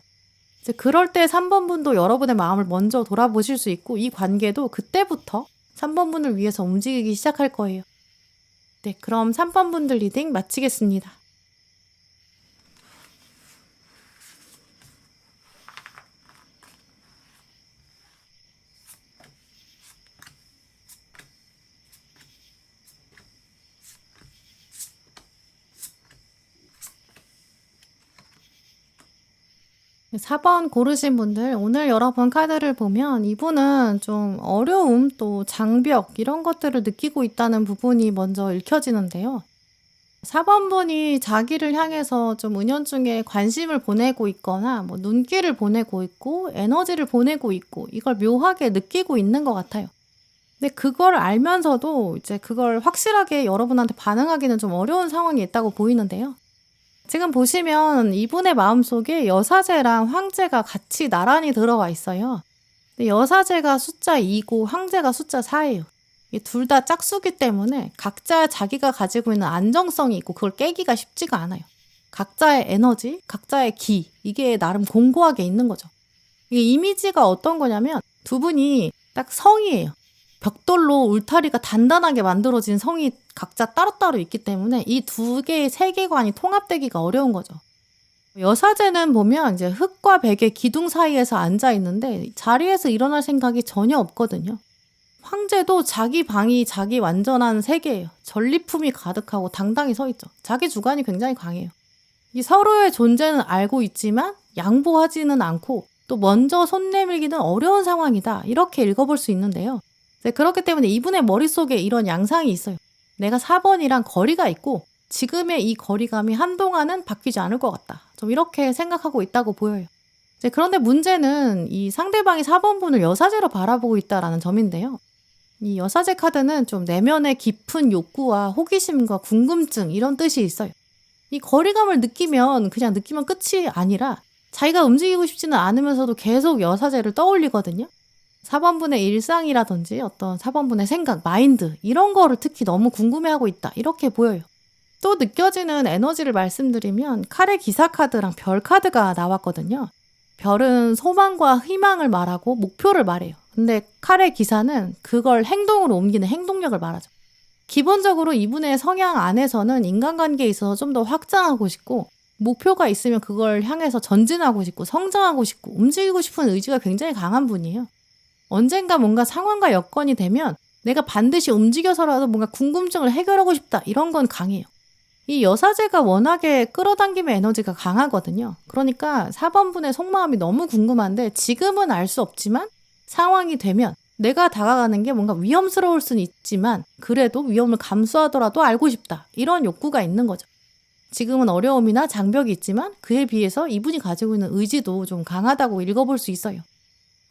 이제 그럴 때 3번 분도 여러분의 마음을 먼저 돌아보실 수 있고, 이 관계도 그때부터 3번 분을 위해서 움직이기 시작할 거예요. 네, 그럼 3번 분들 리딩 마치겠습니다. 네, 4번 고르신 분들, 오늘 여러분 카드를 보면 이분은 좀 어려움, 또 장벽 이런 것들을 느끼고 있다는 부분이 먼저 읽혀지는데요. 4번 분이 자기를 향해서 좀 은연중에 관심을 보내고 있거나 뭐 눈길을 보내고 있고 에너지를 보내고 있고, 이걸 묘하게 느끼고 있는 것 같아요. 근데 그걸 알면서도 이제 그걸 확실하게 여러분한테 반응하기는 좀 어려운 상황이 있다고 보이는데요. 지금 보시면 이분의 마음속에 여사제랑 황제가 같이 나란히 들어와 있어요. 근데 여사제가 숫자 2고 황제가 숫자 4예요. 이 둘 다 짝수기 때문에 각자 자기가 가지고 있는 안정성이 있고, 그걸 깨기가 쉽지가 않아요. 각자의 에너지, 각자의 기, 이게 나름 공고하게 있는 거죠. 이게 이미지가 어떤 거냐면 두 분이 딱 성이에요. 벽돌로 울타리가 단단하게 만들어진 성이 각자 따로따로 있기 때문에 이 두 개의 세계관이 통합되기가 어려운 거죠. 여사제는 보면 이제 흙과 백의 기둥 사이에서 앉아 있는데 자리에서 일어날 생각이 전혀 없거든요. 황제도 자기 방이 자기 완전한 세계예요. 전리품이 가득하고 당당히 서 있죠. 자기 주관이 굉장히 강해요. 이 서로의 존재는 알고 있지만 양보하지는 않고, 또 먼저 손 내밀기는 어려운 상황이다. 이렇게 읽어볼 수 있는데요. 그렇기 때문에 이분의 머릿속에 이런 양상이 있어요. 내가 4번이랑 거리가 있고 지금의 이 거리감이 한동안은 바뀌지 않을 것 같다. 좀 이렇게 생각하고 있다고 보여요. 그런데 문제는 이 상대방이 4번 분을 여사제로 바라보고 있다는 점인데요. 이 여사제 카드는 좀 내면의 깊은 욕구와 호기심과 궁금증, 이런 뜻이 있어요. 이 거리감을 느끼면 그냥 느끼면 끝이 아니라 자기가 움직이고 싶지는 않으면서도 계속 여사제를 떠올리거든요. 4번분의 일상이라든지 어떤 4번분의 생각, 마인드, 이런 거를 특히 너무 궁금해하고 있다. 이렇게 보여요. 또 느껴지는 에너지를 말씀드리면 칼의 기사 카드랑 별 카드가 나왔거든요. 별은 소망과 희망을 말하고 목표를 말해요. 근데 칼의 기사는 그걸 행동으로 옮기는 행동력을 말하죠. 기본적으로 이분의 성향 안에서는 인간관계에 있어서 좀 더 확장하고 싶고, 목표가 있으면 그걸 향해서 전진하고 싶고 성장하고 싶고 움직이고 싶은 의지가 굉장히 강한 분이에요. 언젠가 뭔가 상황과 여건이 되면 내가 반드시 움직여서라도 뭔가 궁금증을 해결하고 싶다. 이런 건 강해요. 이 여사제가 워낙에 끌어당김의 에너지가 강하거든요. 그러니까 4번분의 속마음이 너무 궁금한데 지금은 알 수 없지만 상황이 되면 내가 다가가는 게 뭔가 위험스러울 수는 있지만 그래도 위험을 감수하더라도 알고 싶다. 이런 욕구가 있는 거죠. 지금은 어려움이나 장벽이 있지만 그에 비해서 이분이 가지고 있는 의지도 좀 강하다고 읽어볼 수 있어요.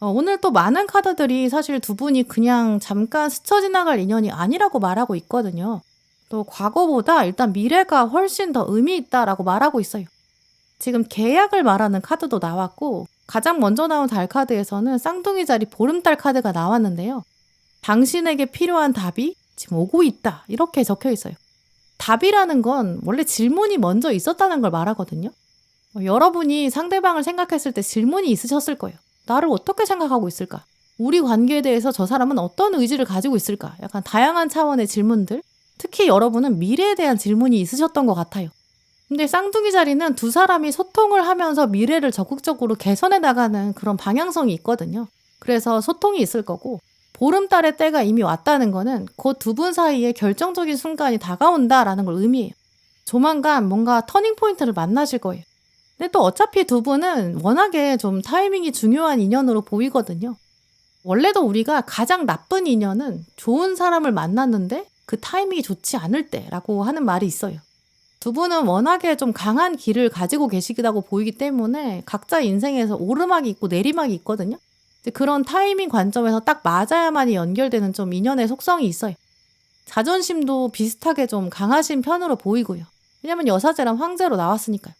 오늘 또 많은 카드들이 사실 두 분이 그냥 잠깐 스쳐 지나갈 인연이 아니라고 말하고 있거든요. 또 과거보다 일단 미래가 훨씬 더 의미 있다라고 말하고 있어요. 지금 계약을 말하는 카드도 나왔고, 가장 먼저 나온 달 카드에서는 쌍둥이 자리 보름달 카드가 나왔는데요. 당신에게 필요한 답이 지금 오고 있다. 이렇게 적혀 있어요. 답이라는 건 원래 질문이 먼저 있었다는 걸 말하거든요. 여러분이 상대방을 생각했을 때 질문이 있으셨을 거예요. 나를 어떻게 생각하고 있을까? 우리 관계에 대해서 저 사람은 어떤 의지를 가지고 있을까? 약간 다양한 차원의 질문들, 특히 여러분은 미래에 대한 질문이 있으셨던 것 같아요. 근데 쌍둥이 자리는 두 사람이 소통을 하면서 미래를 적극적으로 개선해 나가는 그런 방향성이 있거든요. 그래서 소통이 있을 거고, 보름달의 때가 이미 왔다는 거는 곧 두 분 사이에 결정적인 순간이 다가온다라는 걸 의미해요. 조만간 뭔가 터닝 포인트를 만나실 거예요. 근데 또 어차피 두 분은 워낙에 좀 타이밍이 중요한 인연으로 보이거든요. 원래도 우리가 가장 나쁜 인연은 좋은 사람을 만났는데 그 타이밍이 좋지 않을 때라고 하는 말이 있어요. 두 분은 워낙에 좀 강한 길을 가지고 계시다고 보이기 때문에 각자 인생에서 오르막이 있고 내리막이 있거든요. 이제 그런 타이밍 관점에서 딱 맞아야만이 연결되는 좀 인연의 속성이 있어요. 자존심도 비슷하게 좀 강하신 편으로 보이고요. 왜냐면 여사제랑 황제로 나왔으니까요.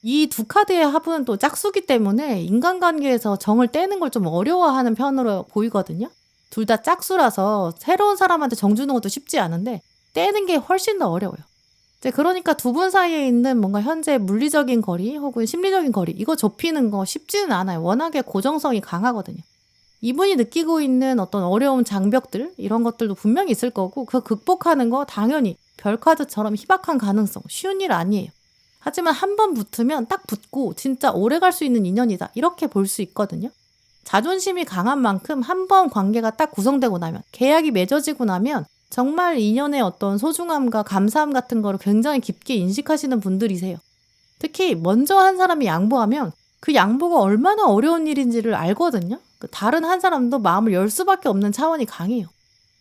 이 두 카드의 합은 또 짝수기 때문에 인간관계에서 정을 떼는 걸 좀 어려워하는 편으로 보이거든요. 둘 다 짝수라서 새로운 사람한테 정 주는 것도 쉽지 않은데 떼는 게 훨씬 더 어려워요. 이제 그러니까 두 분 사이에 있는 뭔가 현재 물리적인 거리 혹은 심리적인 거리, 이거 좁히는 거 쉽지는 않아요. 워낙에 고정성이 강하거든요. 이분이 느끼고 있는 어떤 어려운 장벽들, 이런 것들도 분명히 있을 거고, 그거 극복하는 거 당연히 별카드처럼 희박한 가능성, 쉬운 일 아니에요. 하지만 한 번 붙으면 딱 붙고 진짜 오래 갈 수 있는 인연이다, 이렇게 볼 수 있거든요. 자존심이 강한 만큼 한 번 관계가 딱 구성되고 나면, 계약이 맺어지고 나면 정말 인연의 어떤 소중함과 감사함 같은 거를 굉장히 깊게 인식하시는 분들이세요. 특히 먼저 한 사람이 양보하면 그 양보가 얼마나 어려운 일인지를 알거든요. 그 다른 한 사람도 마음을 열 수밖에 없는 차원이 강해요.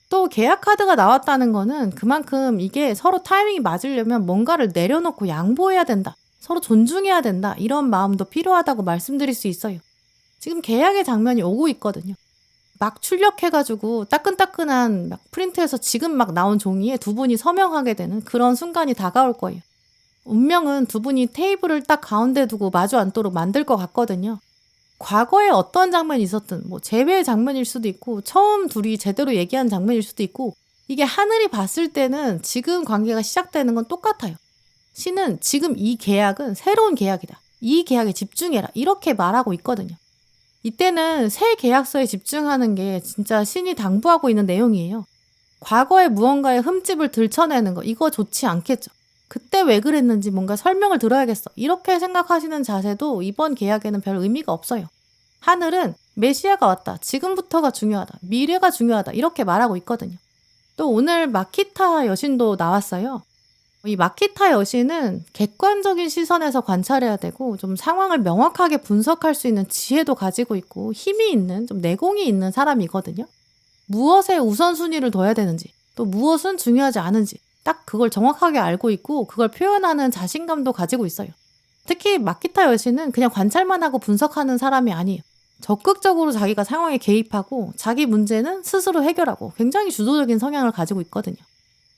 또 계약 카드가 나왔다는 거는 그만큼 이게 서로 타이밍이 맞으려면 뭔가를 내려놓고 양보해야 된다, 서로 존중해야 된다, 이런 마음도 필요하다고 말씀드릴 수 있어요. 지금 계약의 장면이 오고 있거든요. 막 출력해가지고 따끈따끈한 막 프린트해서 지금 막 나온 종이에 두 분이 서명하게 되는 그런 순간이 다가올 거예요. 운명은 두 분이 테이블을 딱 가운데 두고 마주 앉도록 만들 것 같거든요. 과거에 어떤 장면이 있었든, 뭐 재회의 장면일 수도 있고 처음 둘이 제대로 얘기한 장면일 수도 있고, 이게 하늘이 봤을 때는 지금 관계가 시작되는 건 똑같아요. 신은 지금 이 계약은 새로운 계약이다, 이 계약에 집중해라, 이렇게 말하고 있거든요. 이때는 새 계약서에 집중하는 게 진짜 신이 당부하고 있는 내용이에요. 과거의 무언가의 흠집을 들춰내는 거, 이거 좋지 않겠죠. 그때 왜 그랬는지 뭔가 설명을 들어야겠어, 이렇게 생각하시는 자세도 이번 계약에는 별 의미가 없어요. 하늘은 메시아가 왔다, 지금부터가 중요하다, 미래가 중요하다, 이렇게 말하고 있거든요. 또 오늘 마키타 여신도 나왔어요. 이 마키타 여신은 객관적인 시선에서 관찰해야 되고 좀 상황을 명확하게 분석할 수 있는 지혜도 가지고 있고 힘이 있는, 좀 내공이 있는 사람이거든요. 무엇에 우선순위를 둬야 되는지, 또 무엇은 중요하지 않은지 딱 그걸 정확하게 알고 있고 그걸 표현하는 자신감도 가지고 있어요. 특히 마키타 여신은 그냥 관찰만 하고 분석하는 사람이 아니에요. 적극적으로 자기가 상황에 개입하고 자기 문제는 스스로 해결하고 굉장히 주도적인 성향을 가지고 있거든요.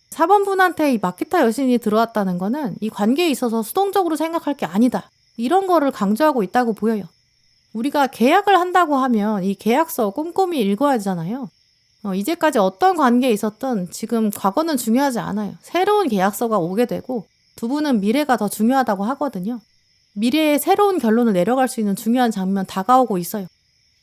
4번 분한테 이 마키타 여신이 들어왔다는 거는 이 관계에 있어서 수동적으로 생각할 게 아니다, 이런 거를 강조하고 있다고 보여요. 우리가 계약을 한다고 하면 이 계약서 꼼꼼히 읽어야 하잖아요. 이제까지 어떤 관계에 있었든 지금 과거는 중요하지 않아요. 새로운 계약서가 오게 되고 두 분은 미래가 더 중요하다고 하거든요. 미래에 새로운 결론을 내려갈 수 있는 중요한 장면 다가오고 있어요.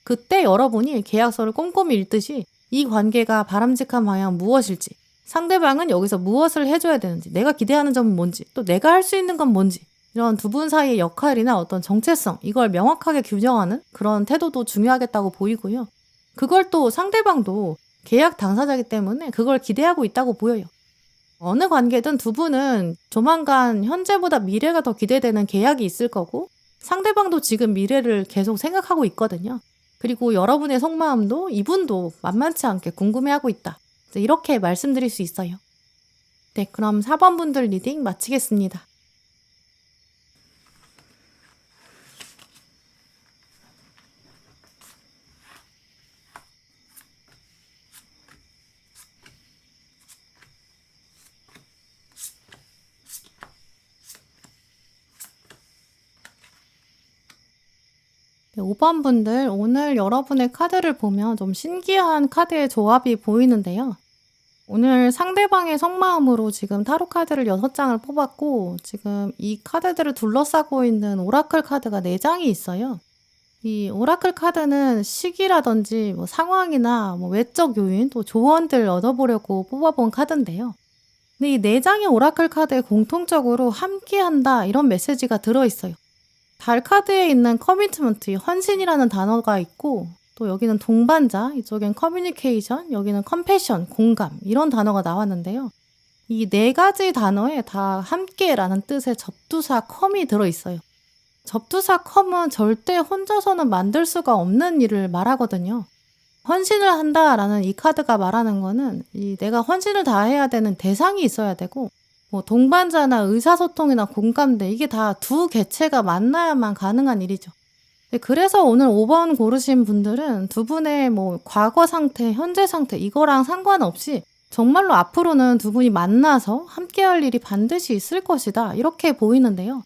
그때 여러분이 계약서를 꼼꼼히 읽듯이 이 관계가 바람직한 방향은 무엇일지, 상대방은 여기서 무엇을 해줘야 되는지, 내가 기대하는 점은 뭔지, 또 내가 할 수 있는 건 뭔지, 이런 두 분 사이의 역할이나 어떤 정체성, 이걸 명확하게 규정하는 그런 태도도 중요하겠다고 보이고요. 그걸 또 상대방도 계약 당사자이기 때문에 그걸 기대하고 있다고 보여요. 어느 관계든 두 분은 조만간 현재보다 미래가 더 기대되는 계약이 있을 거고, 상대방도 지금 미래를 계속 생각하고 있거든요. 그리고 여러분의 속마음도 이분도 만만치 않게 궁금해하고 있다, 이렇게 말씀드릴 수 있어요. 네, 그럼 4번 분들 리딩 마치겠습니다. 네, 5번 분들, 오늘 여러분의 카드를 보면 좀 신기한 카드의 조합이 보이는데요. 오늘 상대방의 속마음으로 지금 타로 카드를 6장을 뽑았고, 지금 이 카드들을 둘러싸고 있는 오라클 카드가 4장이 있어요. 이 오라클 카드는 시기라든지 뭐 상황이나 뭐 외적 요인, 또 조언들 얻어보려고 뽑아본 카드인데요. 근데 이 4장의 오라클 카드에 공통적으로 함께한다 이런 메시지가 들어있어요. 달 카드에 있는 커미트먼트, 헌신이라는 단어가 있고 또 여기는 동반자, 이쪽엔 커뮤니케이션, 여기는 컴패션, 공감 이런 단어가 나왔는데요. 이 4가지 단어에 다 함께라는 뜻의 접두사 컴이 들어있어요. 접두사 컴은 절대 혼자서는 만들 수가 없는 일을 말하거든요. 헌신을 한다라는 이 카드가 말하는 거는 내가 헌신을 다해야 되는 대상이 있어야 되고 뭐 동반자나 의사소통이나 공감대 이게 다 두 개체가 만나야만 가능한 일이죠. 그래서 오늘 5번 고르신 분들은 두 분의 뭐 과거 상태, 현재 상태 이거랑 상관없이 정말로 앞으로는 두 분이 만나서 함께할 일이 반드시 있을 것이다 이렇게 보이는데요.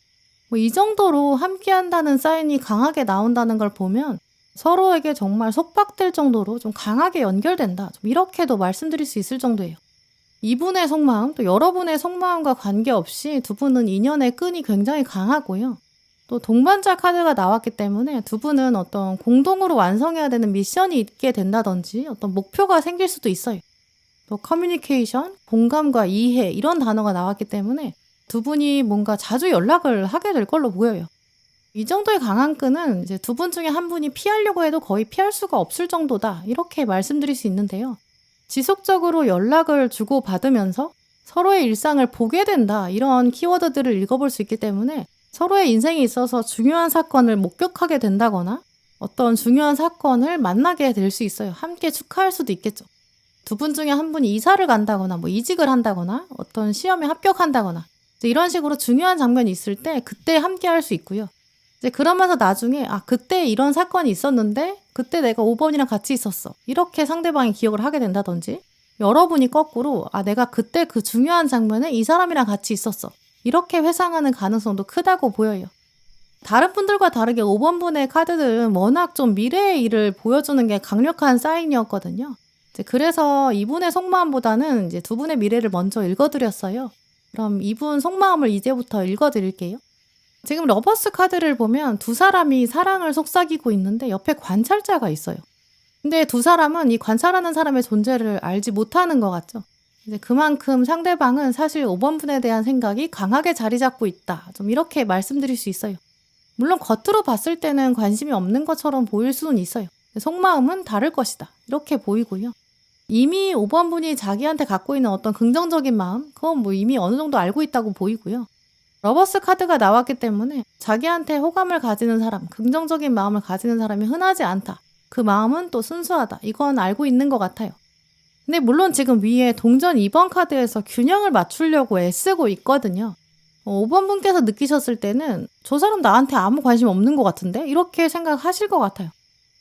뭐 이 정도로 함께한다는 사인이 강하게 나온다는 걸 보면 서로에게 정말 속박될 정도로 좀 강하게 연결된다. 좀 이렇게도 말씀드릴 수 있을 정도예요. 이분의 속마음, 또 여러분의 속마음과 관계없이 두 분은 인연의 끈이 굉장히 강하고요. 또 동반자 카드가 나왔기 때문에 두 분은 어떤 공동으로 완성해야 되는 미션이 있게 된다든지 어떤 목표가 생길 수도 있어요. 또 커뮤니케이션, 공감과 이해 이런 단어가 나왔기 때문에 두 분이 뭔가 자주 연락을 하게 될 걸로 보여요. 이 정도의 강한 끈은 이제 두 분 중에 한 분이 피하려고 해도 거의 피할 수가 없을 정도다. 이렇게 말씀드릴 수 있는데요. 지속적으로 연락을 주고받으면서 서로의 일상을 보게 된다. 이런 키워드들을 읽어볼 수 있기 때문에 서로의 인생에 있어서 중요한 사건을 목격하게 된다거나 어떤 중요한 사건을 만나게 될 수 있어요. 함께 축하할 수도 있겠죠. 두 분 중에 한 분이 이사를 간다거나 뭐 이직을 한다거나 어떤 시험에 합격한다거나 이런 식으로 중요한 장면이 있을 때 그때 함께 할 수 있고요. 이제 그러면서 나중에 그때 이런 사건이 있었는데 그때 내가 5번이랑 같이 있었어. 이렇게 상대방이 기억을 하게 된다든지 여러분이 거꾸로 내가 그때 그 중요한 장면에 이 사람이랑 같이 있었어. 이렇게 회상하는 가능성도 크다고 보여요. 다른 분들과 다르게 5번 분의 카드들은 워낙 좀 미래의 일을 보여주는 게 강력한 사인이었거든요. 그래서 이분의 속마음보다는 이제 두 분의 미래를 먼저 읽어드렸어요. 그럼 이분 속마음을 이제부터 읽어드릴게요. 지금 러버스 카드를 보면 두 사람이 사랑을 속삭이고 있는데 옆에 관찰자가 있어요. 근데 두 사람은 이 관찰하는 사람의 존재를 알지 못하는 것 같죠. 이제 그만큼 상대방은 사실 5번 분에 대한 생각이 강하게 자리 잡고 있다. 좀 이렇게 말씀드릴 수 있어요. 물론 겉으로 봤을 때는 관심이 없는 것처럼 보일 수는 있어요. 속마음은 다를 것이다. 이렇게 보이고요. 이미 5번 분이 자기한테 갖고 있는 어떤 긍정적인 마음, 그건 뭐 이미 어느 정도 알고 있다고 보이고요. 러버스 카드가 나왔기 때문에 자기한테 호감을 가지는 사람, 긍정적인 마음을 가지는 사람이 흔하지 않다. 그 마음은 또 순수하다. 이건 알고 있는 것 같아요. 근데 물론 지금 위에 동전 2번 카드에서 균형을 맞추려고 애쓰고 있거든요. 5번 분께서 느끼셨을 때는 저 사람 나한테 아무 관심 없는 것 같은데? 이렇게 생각하실 것 같아요.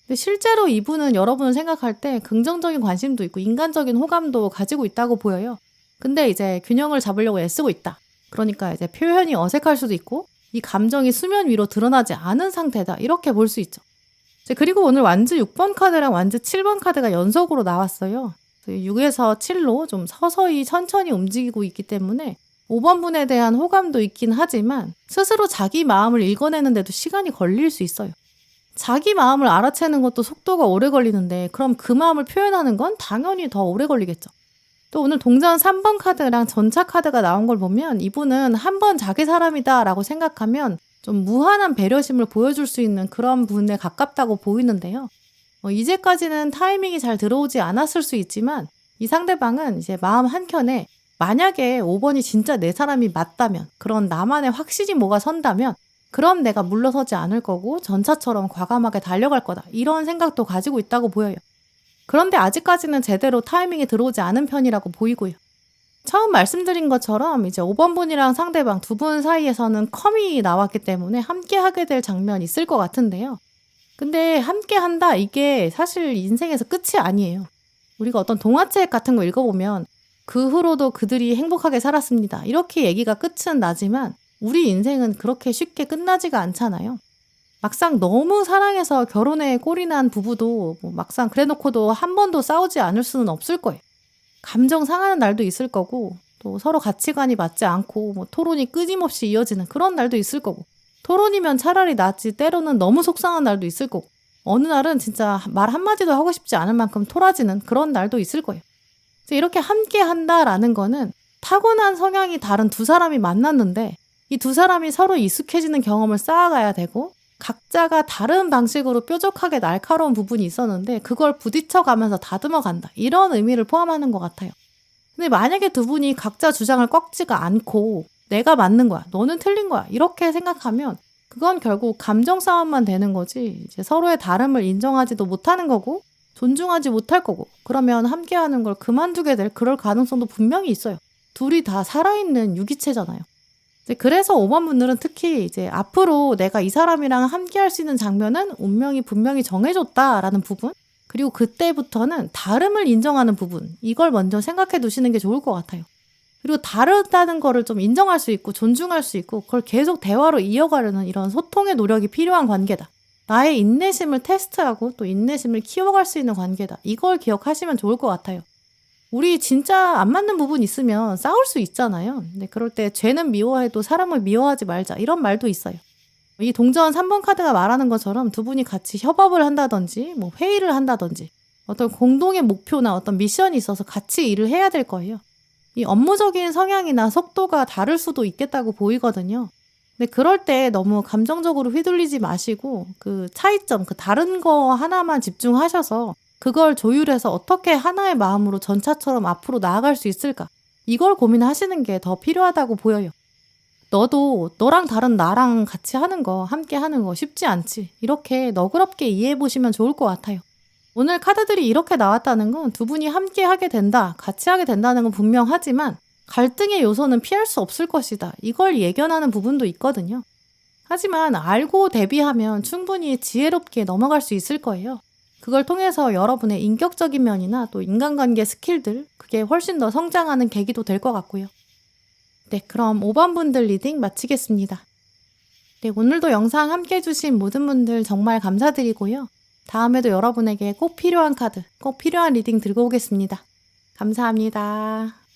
근데 실제로 이분은 여러분을 생각할 때 긍정적인 관심도 있고 인간적인 호감도 가지고 있다고 보여요. 근데 이제 균형을 잡으려고 애쓰고 있다. 그러니까 이제 표현이 어색할 수도 있고 이 감정이 수면 위로 드러나지 않은 상태다. 이렇게 볼 수 있죠. 그리고 오늘 완즈 6번 카드랑 완즈 7번 카드가 연속으로 나왔어요. 6에서 7로 좀 서서히 천천히 움직이고 있기 때문에 5번 분에 대한 호감도 있긴 하지만 스스로 자기 마음을 읽어내는데도 시간이 걸릴 수 있어요. 자기 마음을 알아채는 것도 속도가 오래 걸리는데 그럼 그 마음을 표현하는 건 당연히 더 오래 걸리겠죠. 또 오늘 동전 3번 카드랑 전차 카드가 나온 걸 보면 이분은 한 번 자기 사람이다 라고 생각하면 좀 무한한 배려심을 보여줄 수 있는 그런 분에 가깝다고 보이는데요. 이제까지는 타이밍이 잘 들어오지 않았을 수 있지만 이 상대방은 이제 마음 한켠에 만약에 5번이 진짜 내 사람이 맞다면 그런 나만의 확신이 뭐가 선다면 그럼 내가 물러서지 않을 거고 전차처럼 과감하게 달려갈 거다. 이런 생각도 가지고 있다고 보여요. 그런데 아직까지는 제대로 타이밍이 들어오지 않은 편이라고 보이고요. 처음 말씀드린 것처럼 이제 5번 분이랑 상대방 두 분 사이에서는 컴이 나왔기 때문에 함께 하게 될 장면이 있을 것 같은데요. 근데 함께 한다 이게 사실 인생에서 끝이 아니에요. 우리가 어떤 동화책 같은 거 읽어보면 그 후로도 그들이 행복하게 살았습니다. 이렇게 얘기가 끝은 나지만 우리 인생은 그렇게 쉽게 끝나지가 않잖아요. 막상 너무 사랑해서 결혼에 꼴이 난 부부도 막상 그래놓고도 한 번도 싸우지 않을 수는 없을 거예요. 감정 상하는 날도 있을 거고 또 서로 가치관이 맞지 않고 토론이 끊임없이 이어지는 그런 날도 있을 거고 토론이면 차라리 낫지 때로는 너무 속상한 날도 있을 거고 어느 날은 진짜 말 한마디도 하고 싶지 않을 만큼 토라지는 그런 날도 있을 거예요. 이렇게 함께 한다라는 거는 타고난 성향이 다른 두 사람이 만났는데 이 두 사람이 서로 익숙해지는 경험을 쌓아가야 되고 각자가 다른 방식으로 뾰족하게 날카로운 부분이 있었는데 그걸 부딪혀가면서 다듬어 간다. 이런 의미를 포함하는 것 같아요. 근데 만약에 두 분이 각자 주장을 꺾지가 않고 내가 맞는 거야, 너는 틀린 거야 이렇게 생각하면 그건 결국 감정 싸움만 되는 거지 이제 서로의 다름을 인정하지도 못하는 거고 존중하지 못할 거고 그러면 함께하는 걸 그만두게 될 그럴 가능성도 분명히 있어요. 둘이 다 살아있는 유기체잖아요. 이제 그래서 5번 분들은 특히 이제 앞으로 내가 이 사람이랑 함께할 수 있는 장면은 운명이 분명히 정해줬다라는 부분 그리고 그때부터는 다름을 인정하는 부분 이걸 먼저 생각해 두시는 게 좋을 것 같아요. 그리고 다르다는 거를 좀 인정할 수 있고 존중할 수 있고 그걸 계속 대화로 이어가려는 이런 소통의 노력이 필요한 관계다. 나의 인내심을 테스트하고 또 인내심을 키워갈 수 있는 관계다. 이걸 기억하시면 좋을 것 같아요. 우리 진짜 안 맞는 부분 있으면 싸울 수 있잖아요. 근데 그럴 때 죄는 미워해도 사람을 미워하지 말자 이런 말도 있어요. 이 동전 3번 카드가 말하는 것처럼 두 분이 같이 협업을 한다든지 뭐 회의를 한다든지 어떤 공동의 목표나 어떤 미션이 있어서 같이 일을 해야 될 거예요. 이 업무적인 성향이나 속도가 다를 수도 있겠다고 보이거든요. 근데 그럴 때 너무 감정적으로 휘둘리지 마시고 그 차이점, 그 다른 거 하나만 집중하셔서 그걸 조율해서 어떻게 하나의 마음으로 전차처럼 앞으로 나아갈 수 있을까? 이걸 고민하시는 게 더 필요하다고 보여요. 너도 너랑 다른 나랑 같이 하는 거, 함께 하는 거 쉽지 않지. 이렇게 너그럽게 이해해 보시면 좋을 것 같아요. 오늘 카드들이 이렇게 나왔다는 건 두 분이 함께 하게 된다, 같이 하게 된다는 건 분명하지만 갈등의 요소는 피할 수 없을 것이다. 이걸 예견하는 부분도 있거든요. 하지만 알고 대비하면 충분히 지혜롭게 넘어갈 수 있을 거예요. 그걸 통해서 여러분의 인격적인 면이나 또 인간관계 스킬들, 그게 훨씬 더 성장하는 계기도 될 것 같고요. 네, 그럼 5번 분들 리딩 마치겠습니다. 네, 오늘도 영상 함께 해주신 모든 분들 정말 감사드리고요. 다음에도 여러분에게 꼭 필요한 카드, 꼭 필요한 리딩 들고 오겠습니다. 감사합니다.